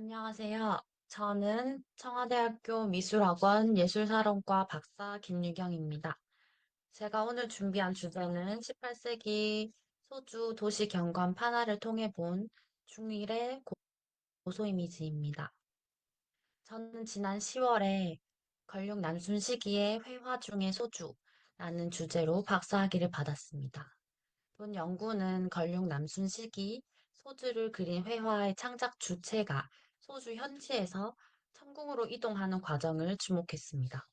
안녕하세요. 저는 청와대학교 미술학원 예술사론과 박사 김유경입니다. 제가 오늘 준비한 주제는 18세기 소주 도시 경관 판화를 통해 본 중일의 고소 이미지입니다. 저는 지난 10월에 걸륭 남순 시기의 회화 중의 소주라는 주제로 박사학위를 받았습니다. 본 연구는 걸륭 남순 시기 소주를 그린 회화의 창작 주체가 소주 현지에서 천궁으로 이동하는 과정을 주목했습니다.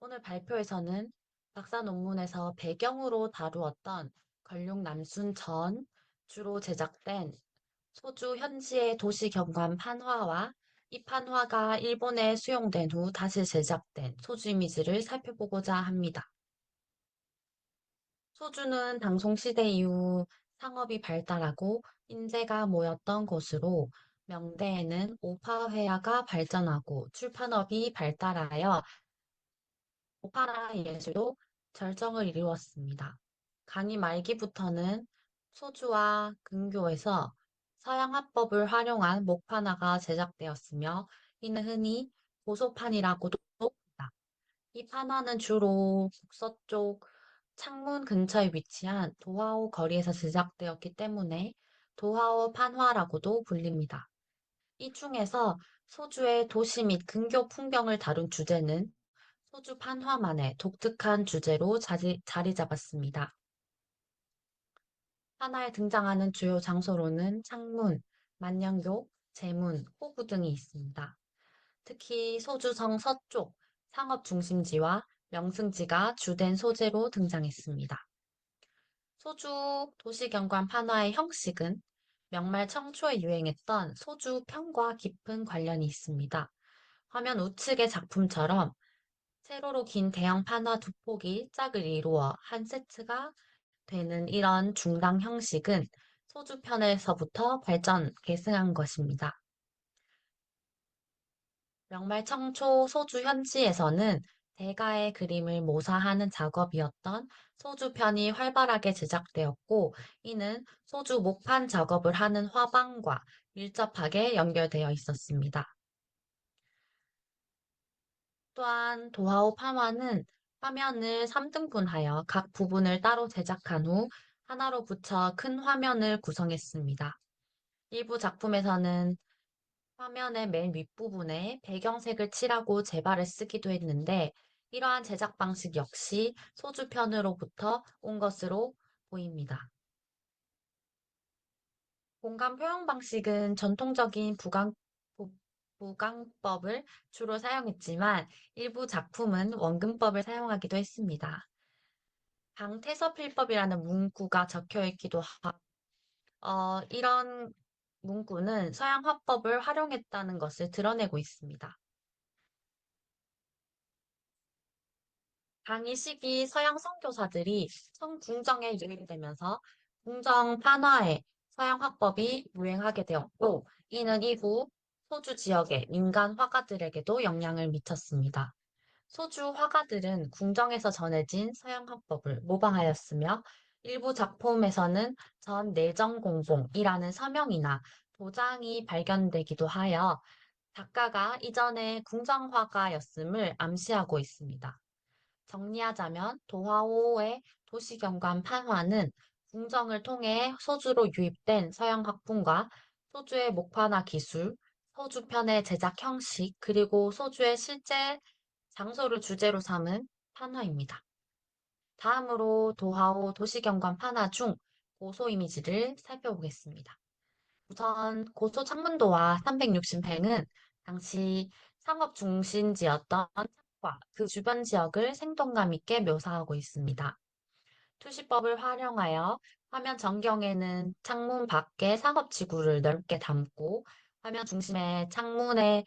오늘 발표에서는 박사 논문에서 배경으로 다루었던 걸륭 남순 전 주로 제작된 소주 현지의 도시 경관 판화와 이 판화가 일본에 수용된 후 다시 제작된 소주 이미지를 살펴보고자 합니다. 소주는 당송시대 이후 상업이 발달하고 인재가 모였던 곳으로 명대에는 오파회화가 발전하고 출판업이 발달하여 오파라 예술도 절정을 이루었습니다. 강희 말기부터는 소주와 근교에서 서양 화법을 활용한 목판화가 제작되었으며 이는 흔히 고소판이라고도 합니다. 이 판화는 주로 북서쪽 창문 근처에 위치한 도하오 거리에서 제작되었기 때문에 도하오 판화라고도 불립니다. 이 중에서 소주의 도시 및 근교 풍경을 다룬 주제는 소주 판화만의 독특한 주제로 자리 잡았습니다. 판화에 등장하는 주요 장소로는 창문, 만년교, 제문, 호구 등이 있습니다. 특히 소주성 서쪽 상업 중심지와 명승지가 주된 소재로 등장했습니다. 소주 도시경관 판화의 형식은 명말 청초에 유행했던 소주 편과 깊은 관련이 있습니다. 화면 우측의 작품처럼 세로로 긴 대형 판화 두 폭이 짝을 이루어 한 세트가 되는 이런 중당 형식은 소주편에서부터 계승한 것입니다. 명말청초 소주 현지에서는 대가의 그림을 모사하는 작업이었던 소주편이 활발하게 제작되었고, 이는 소주 목판 작업을 하는 화방과 밀접하게 연결되어 있었습니다. 또한 도하오 파마는 화면을 3등분하여 각 부분을 따로 제작한 후 하나로 붙여 큰 화면을 구성했습니다. 일부 작품에서는 화면의 맨 윗부분에 배경색을 칠하고 재발을 쓰기도 했는데 이러한 제작 방식 역시 소주편으로부터 온 것으로 보입니다. 공간 표현 방식은 전통적인 부강법을 주로 사용했지만 일부 작품은 원근법을 사용하기도 했습니다. 방태서필법이라는 문구가 적혀 있기도 이런 문구는 서양 화법을 활용했다는 것을 드러내고 있습니다. 당이 시기 서양 선교사들이 성궁정에 유입되면서 궁정 판화에 서양 화법이 유행하게 되었고, 이는 이후 소주 지역의 민간 화가들에게도 영향을 미쳤습니다. 소주 화가들은 궁정에서 전해진 서양 화법을 모방하였으며, 일부 작품에서는 전 내정공봉이라는 서명이나 도장이 발견되기도 하여 작가가 이전에 궁정화가였음을 암시하고 있습니다. 정리하자면 도하오의 도시경관 판화는 궁정을 통해 소주로 유입된 서양 학풍과 소주의 목판화 기술, 소주편의 제작 형식, 그리고 소주의 실제 장소를 주제로 삼은 판화입니다. 다음으로 도하오 도시경관 판화 중 고소 이미지를 살펴보겠습니다. 우선 고소 창문도와 360팽은 당시 상업 중심지였던 창과 그 주변 지역을 생동감 있게 묘사하고 있습니다. 투시법을 활용하여 화면 전경에는 창문 밖의 상업지구를 넓게 담고 화면 중심에 창문의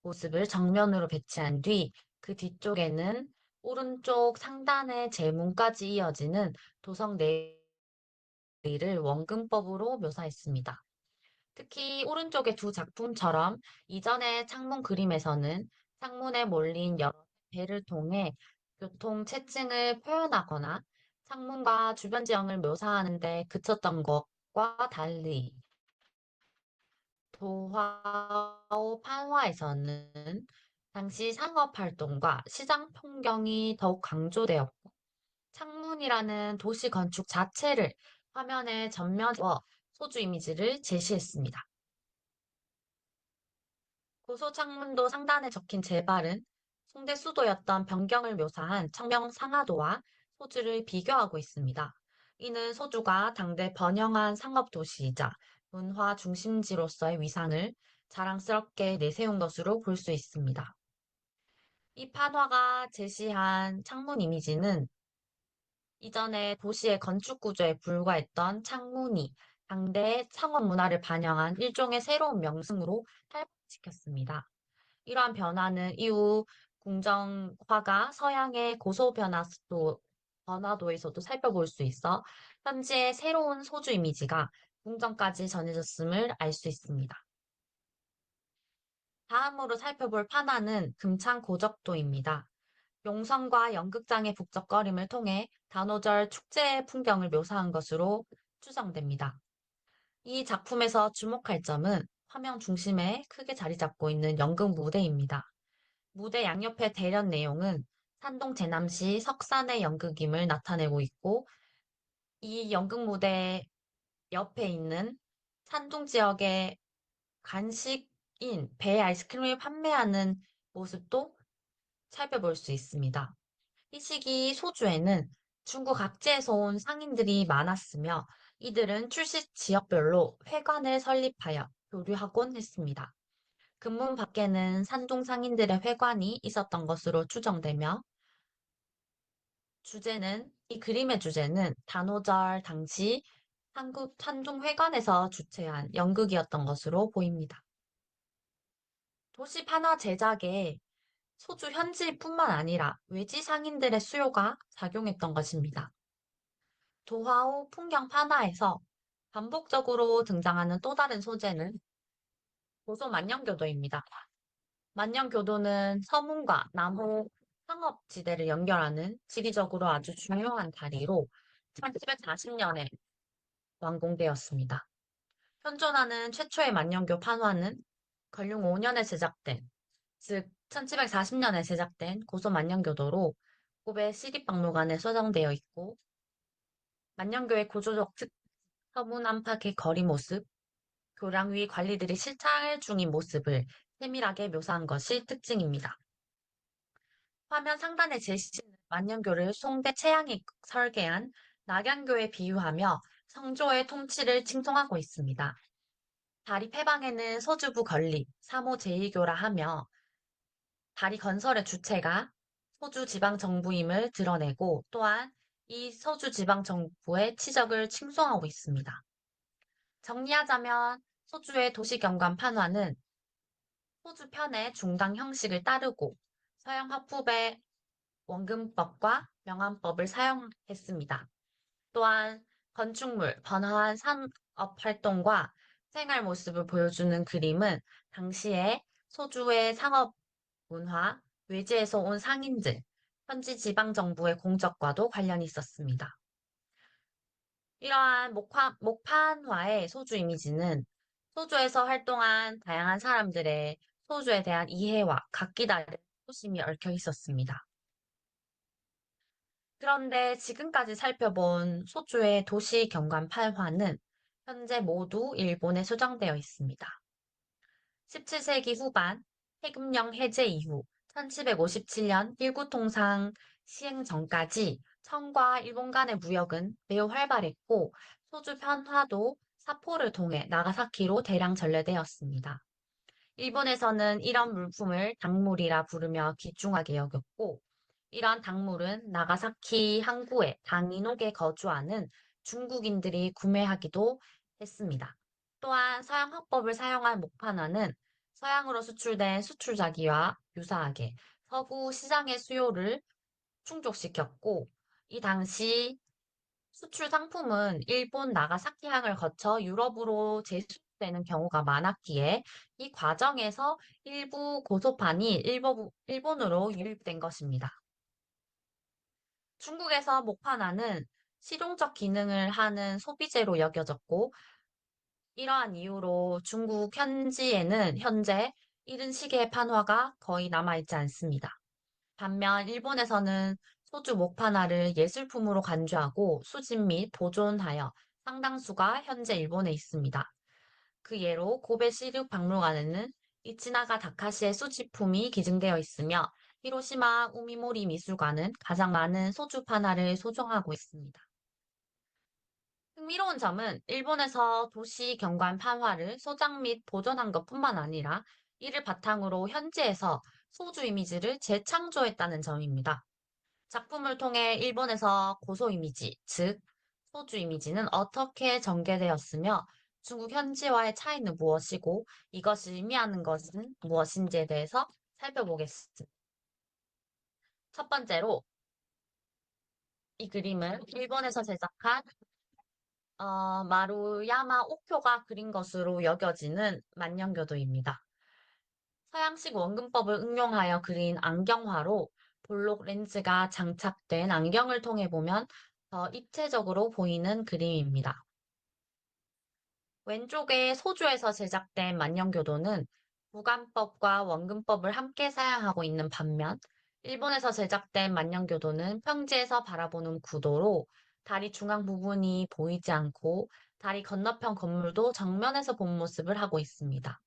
모습을 정면으로 배치한 뒤 그 뒤쪽에는 오른쪽 상단의 제문까지 이어지는 도성 내리를 원근법으로 묘사했습니다. 특히 오른쪽의 두 작품처럼 이전의 창문 그림에서는 창문에 몰린 여러 배를 통해 교통 체증을 표현하거나 창문과 주변 지형을 묘사하는 데 그쳤던 것과 달리 도하오 판화에서는 당시 상업 활동과 시장 풍경이 더욱 강조되었고, 창문이라는 도시 건축 자체를 화면에 전면에 소주 이미지를 제시했습니다. 고소창문도 상단에 적힌 제발은 송대 수도였던 변경을 묘사한 청명 상하도와 소주를 비교하고 있습니다. 이는 소주가 당대 번영한 상업 도시이자 문화 중심지로서의 위상을 자랑스럽게 내세운 것으로 볼 수 있습니다. 이 판화가 제시한 창문 이미지는 이전에 도시의 건축 구조에 불과했던 창문이 당대의 상업 문화를 반영한 일종의 새로운 명승으로 탈바꿈시켰습니다. 이러한 변화는 이후 궁정화가 서양의 고소 변화도에서도 살펴볼 수 있어 현지의 새로운 소주 이미지가 궁정까지 전해졌음을 알 수 있습니다. 다음으로 살펴볼 판화는 금창고적도입니다. 용성과 연극장의 북적거림을 통해 단오절 축제의 풍경을 묘사한 것으로 추정됩니다. 이 작품에서 주목할 점은 화면 중심에 크게 자리 잡고 있는 연극 무대입니다. 무대 양옆의 대련 내용은 산동 제남시 석산의 연극임을 나타내고 있고, 이 연극 무대 옆에 있는 산동 지역의 간식인 배 아이스크림을 판매하는 모습도 살펴볼 수 있습니다. 이 시기 소주에는 중국 각지에서 온 상인들이 많았으며 이들은 출시 지역별로 회관을 설립하여 교류하곤 했습니다. 금문 밖에는 산둥 상인들의 회관이 있었던 것으로 추정되며 이 그림의 주제는 단오절 당시 한국 산둥회관에서 주최한 연극이었던 것으로 보입니다. 도시 판화 제작에 소주 현지뿐만 아니라 외지 상인들의 수요가 작용했던 것입니다. 도화오 풍경 판화에서 반복적으로 등장하는 또 다른 소재는 고소 만년교도입니다. 만년교도는 서문과 남호 상업지대를 연결하는 지리적으로 아주 중요한 다리로 1740년에 완공되었습니다. 현존하는 최초의 만년교 판화는 건룡 5년에 제작된, 즉 1740년에 제작된 고소 만년교도로 고베 시립박물관에 소장되어 있고, 만년교의 구조적 서문 안팎의 거리 모습, 교량 위 관리들이 실찰 중인 모습을 세밀하게 묘사한 것이 특징입니다. 화면 상단의 제시는 만년교를 송대 채양이 설계한 낙양교에 비유하며 성조의 통치를 칭송하고 있습니다. 다리 패방에는 서주부 건립, 3호 제2교라 하며 다리 건설의 주체가 소주 지방정부임을 드러내고 또한 이 서주 지방정부의 치적을 칭송하고 있습니다. 정리하자면 소주의 도시경관 판화는 호주 편의 중당 형식을 따르고 서양 화법의 원근법과 명암법을 사용했습니다. 또한 건축물, 번화한 산업 활동과 생활 모습을 보여주는 그림은 당시의 소주의 상업 문화, 외지에서 온 상인들, 현지 지방정부의 공적과도 관련이 있었습니다. 이러한 목판화의 소주 이미지는 소주에서 활동한 다양한 사람들의 소주에 대한 이해와 각기 다른 호심이 얽혀 있었습니다. 그런데 지금까지 살펴본 소주의 도시 경관 팔화는 현재 모두 일본에 소장되어 있습니다. 17세기 후반 해금령 해제 이후 1757년 일구통상 시행 전까지 청과 일본 간의 무역은 매우 활발했고 소주 편화도 사포를 통해 나가사키로 대량 전래되었습니다. 일본에서는 이런 물품을 당물이라 부르며 귀중하게 여겼고 이러한 당물은 나가사키 항구에 당인옥에 거주하는 중국인들이 구매하기도 했습니다. 또한 서양 화법을 사용한 목판화는 서양으로 수출된 수출자기와 유사하게 서구 시장의 수요를 충족시켰고 이 당시 수출 상품은 일본 나가사키항을 거쳐 유럽으로 제수되는 경우가 많았기에 이 과정에서 일부 고소판이 일본으로 유입된 것입니다. 중국에서 목판화는 실용적 기능을 하는 소비재로 여겨졌고 이러한 이유로 중국 현지에는 현재 이른 시기의 판화가 거의 남아있지 않습니다. 반면 일본에서는 소주 목판화를 예술품으로 간주하고 수집 및 보존하여 상당수가 현재 일본에 있습니다. 그 예로 고베 시립 박물관에는 이치나가 다카시의 수집품이 기증되어 있으며 히로시마 우미모리 미술관은 가장 많은 소주 판화를 소장하고 있습니다. 흥미로운 점은 일본에서 도시 경관 판화를 소장 및 보존한 것뿐만 아니라 이를 바탕으로 현지에서 소주 이미지를 재창조했다는 점입니다. 작품을 통해 일본에서 고소 이미지, 즉 소주 이미지는 어떻게 전개되었으며 중국 현지와의 차이는 무엇이고 이것이 의미하는 것은 무엇인지에 대해서 살펴보겠습니다. 첫 번째로 이 그림은 일본에서 제작한 마루야마 오쿄가 그린 것으로 여겨지는 만년교도입니다. 서양식 원근법을 응용하여 그린 안경화로 볼록 렌즈가 장착된 안경을 통해 보면 더 입체적으로 보이는 그림입니다. 왼쪽에 소주에서 제작된 만년교도는 무관법과 원근법을 함께 사용하고 있는 반면, 일본에서 제작된 만년교도는 평지에서 바라보는 구도로 다리 중앙 부분이 보이지 않고 다리 건너편 건물도 정면에서 본 모습을 하고 있습니다.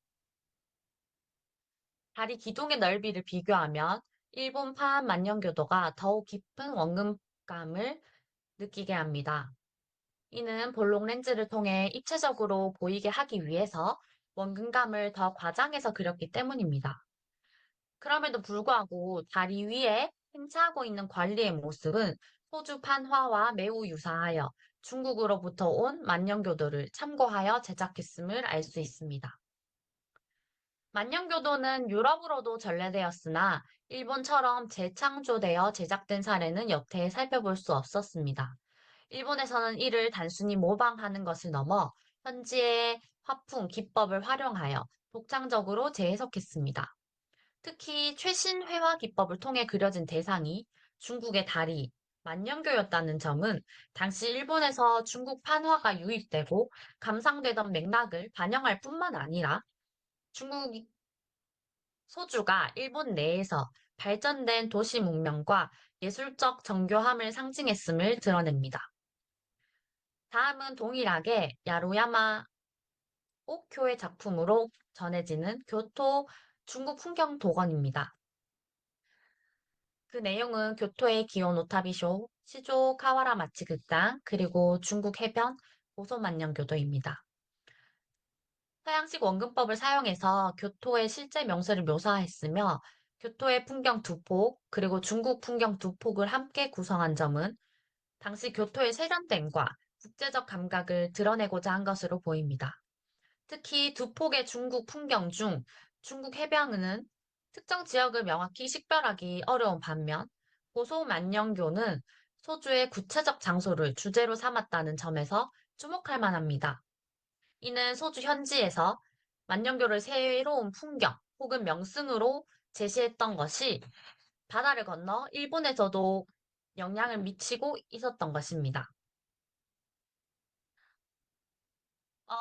다리 기둥의 넓이를 비교하면 일본판 만년교도가 더욱 깊은 원근감을 느끼게 합니다. 이는 볼록 렌즈를 통해 입체적으로 보이게 하기 위해서 원근감을 더 과장해서 그렸기 때문입니다. 그럼에도 불구하고 다리 위에 행차하고 있는 관리의 모습은 소주판 화와 매우 유사하여 중국으로부터 온 만년교도를 참고하여 제작했음을 알 수 있습니다. 만년교도는 유럽으로도 전래되었으나 일본처럼 재창조되어 제작된 사례는 여태 살펴볼 수 없었습니다. 일본에서는 이를 단순히 모방하는 것을 넘어 현지의 화풍, 기법을 활용하여 독창적으로 재해석했습니다. 특히 최신 회화 기법을 통해 그려진 대상이 중국의 다리, 만년교였다는 점은 당시 일본에서 중국 판화가 유입되고 감상되던 맥락을 반영할 뿐만 아니라 중국 소주가 일본 내에서 발전된 도시 문명과 예술적 정교함을 상징했음을 드러냅니다. 다음은 동일하게 야로야마 오쿄의 작품으로 전해지는 교토 중국 풍경 도건입니다. 그 내용은 교토의 기온 오타비쇼, 시조 카와라 마치 극장, 그리고 중국 해변 고소만년교도입니다. 서양식 원근법을 사용해서 교토의 실제 명소를 묘사했으며 교토의 풍경 두 폭, 그리고 중국 풍경 두 폭을 함께 구성한 점은 당시 교토의 세련됨과 국제적 감각을 드러내고자 한 것으로 보입니다. 특히 두 폭의 중국 풍경 중 중국 해변은 특정 지역을 명확히 식별하기 어려운 반면 고소만년교는 소주의 구체적 장소를 주제로 삼았다는 점에서 주목할 만합니다. 이는 소주 현지에서 만년교를 새로운 풍경 혹은 명승으로 제시했던 것이 바다를 건너 일본에서도 영향을 미치고 있었던 것입니다. 어,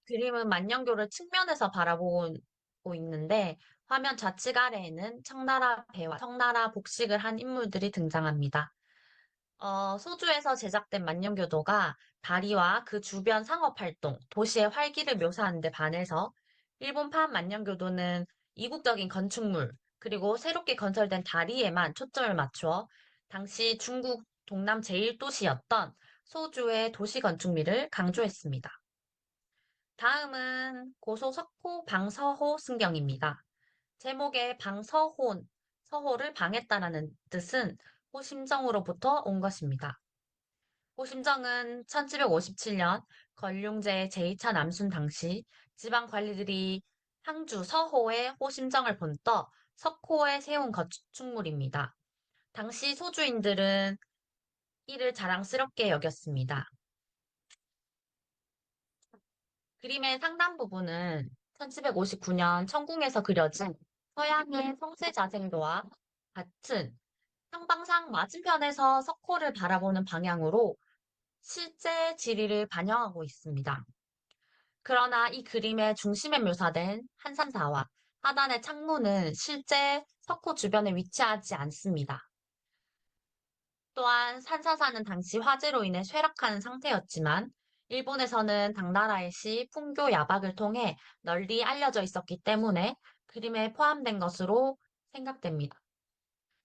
그림은 만년교를 측면에서 바라보고 있는데 화면 좌측 아래에는 청나라 배와 청나라 복식을 한 인물들이 등장합니다. 소주에서 제작된 만년교도가 다리와 그 주변 상업활동, 도시의 활기를 묘사하는 데 반해서 일본판 만년교도는 이국적인 건축물, 그리고 새롭게 건설된 다리에만 초점을 맞추어 당시 중국 동남 제1도시였던 소주의 도시 건축미를 강조했습니다. 다음은 고소 석호 방서호 승경입니다. 제목의 서호를 방했다라는 뜻은 호심정으로부터 온 것입니다. 호심정은 1757년 건륭제 제2차 남순 당시 지방 관리들이 항주 서호에 호심정을 본떠 석호에 세운 건축물입니다. 당시 소주인들은 이를 자랑스럽게 여겼습니다. 그림의 상단 부분은 1759년 천궁에서 그려진 서양의 성세 자생도와 같은 상방상 맞은편에서 석호를 바라보는 방향으로 실제 지리를 반영하고 있습니다. 그러나 이 그림의 중심에 묘사된 한산사와 하단의 창문은 실제 석호 주변에 위치하지 않습니다. 또한 산사사는 당시 화재로 인해 쇠락한 상태였지만 일본에서는 당나라의 시 풍교 야박을 통해 널리 알려져 있었기 때문에 그림에 포함된 것으로 생각됩니다.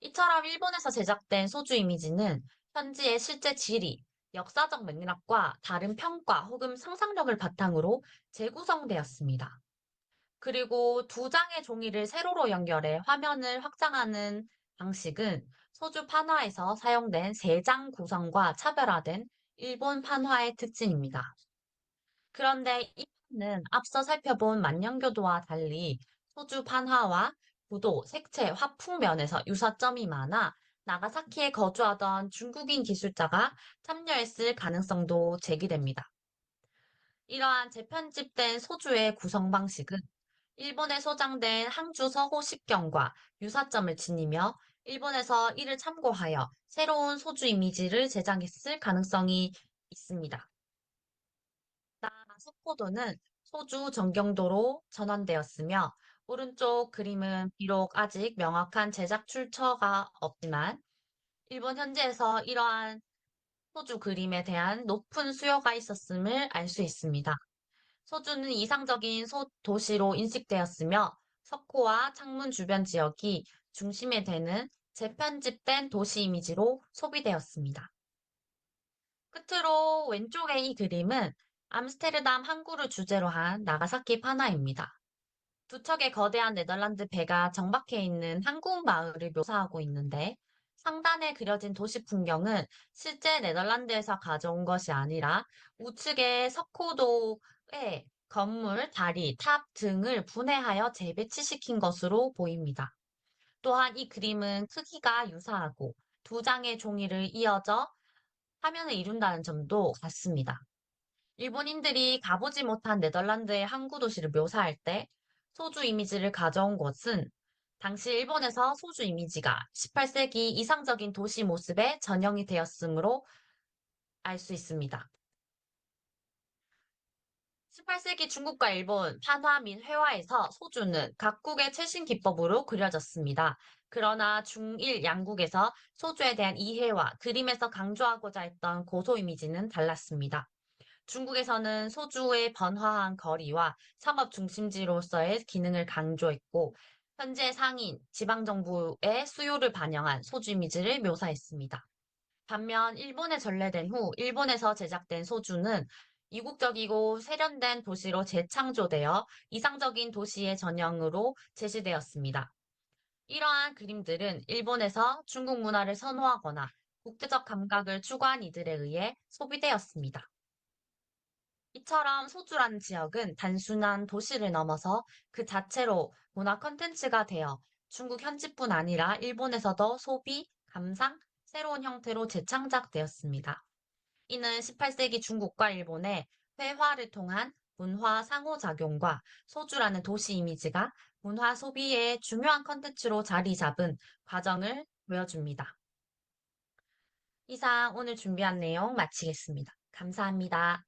이처럼 일본에서 제작된 소주 이미지는 현지의 실제 지리, 역사적 맥락과 다른 평가 혹은 상상력을 바탕으로 재구성되었습니다. 그리고 두 장의 종이를 세로로 연결해 화면을 확장하는 방식은 소주 판화에서 사용된 세 장 구성과 차별화된 일본 판화의 특징입니다. 그런데 이 판은 앞서 살펴본 만년교도와 달리 소주 판화와 구도, 색채, 화풍 면에서 유사점이 많아 나가사키에 거주하던 중국인 기술자가 참여했을 가능성도 제기됩니다. 이러한 재편집된 소주의 구성 방식은 일본에 소장된 항주 서호 십경과 유사점을 지니며 일본에서 이를 참고하여 새로운 소주 이미지를 제작했을 가능성이 있습니다. 석고도는 소주 전경도로 전환되었으며 오른쪽 그림은 비록 아직 명확한 제작 출처가 없지만 일본 현지에서 이러한 소주 그림에 대한 높은 수요가 있었음을 알 수 있습니다. 소주는 이상적인 도시로 인식되었으며 석호와 창문 주변 지역이 중심에 되는 재편집된 도시 이미지로 소비되었습니다. 끝으로 왼쪽의 이 그림은 암스테르담 항구를 주제로 한 나가사키 판화입니다. 두 척의 거대한 네덜란드 배가 정박해 있는 한국 마을을 묘사하고 있는데 상단에 그려진 도시 풍경은 실제 네덜란드에서 가져온 것이 아니라 우측의 석호도의 건물, 다리, 탑 등을 분해하여 재배치시킨 것으로 보입니다. 또한 이 그림은 크기가 유사하고 두 장의 종이를 이어져 화면을 이룬다는 점도 같습니다. 일본인들이 가보지 못한 네덜란드의 항구 도시를 묘사할 때 소주 이미지를 가져온 것은 당시 일본에서 소주 이미지가 18세기 이상적인 도시 모습에 전형이 되었으므로 알 수 있습니다. 18세기 중국과 일본 판화 및 회화에서 소주는 각국의 최신 기법으로 그려졌습니다. 그러나 중일 양국에서 소주에 대한 이해와 그림에서 강조하고자 했던 고소 이미지는 달랐습니다. 중국에서는 소주의 번화한 거리와 상업 중심지로서의 기능을 강조했고, 현재 상인, 지방정부의 수요를 반영한 소주 이미지를 묘사했습니다. 반면 일본에 전래된 후 일본에서 제작된 소주는 이국적이고 세련된 도시로 재창조되어 이상적인 도시의 전형으로 제시되었습니다. 이러한 그림들은 일본에서 중국 문화를 선호하거나 국제적 감각을 추구한 이들에 의해 소비되었습니다. 이처럼 소주라는 지역은 단순한 도시를 넘어서 그 자체로 문화 콘텐츠가 되어 중국 현지뿐 아니라 일본에서도 소비, 감상, 새로운 형태로 재창작되었습니다. 이는 18세기 중국과 일본의 회화를 통한 문화 상호작용과 소주라는 도시 이미지가 문화 소비의 중요한 콘텐츠로 자리 잡은 과정을 보여줍니다. 이상 오늘 준비한 내용 마치겠습니다. 감사합니다.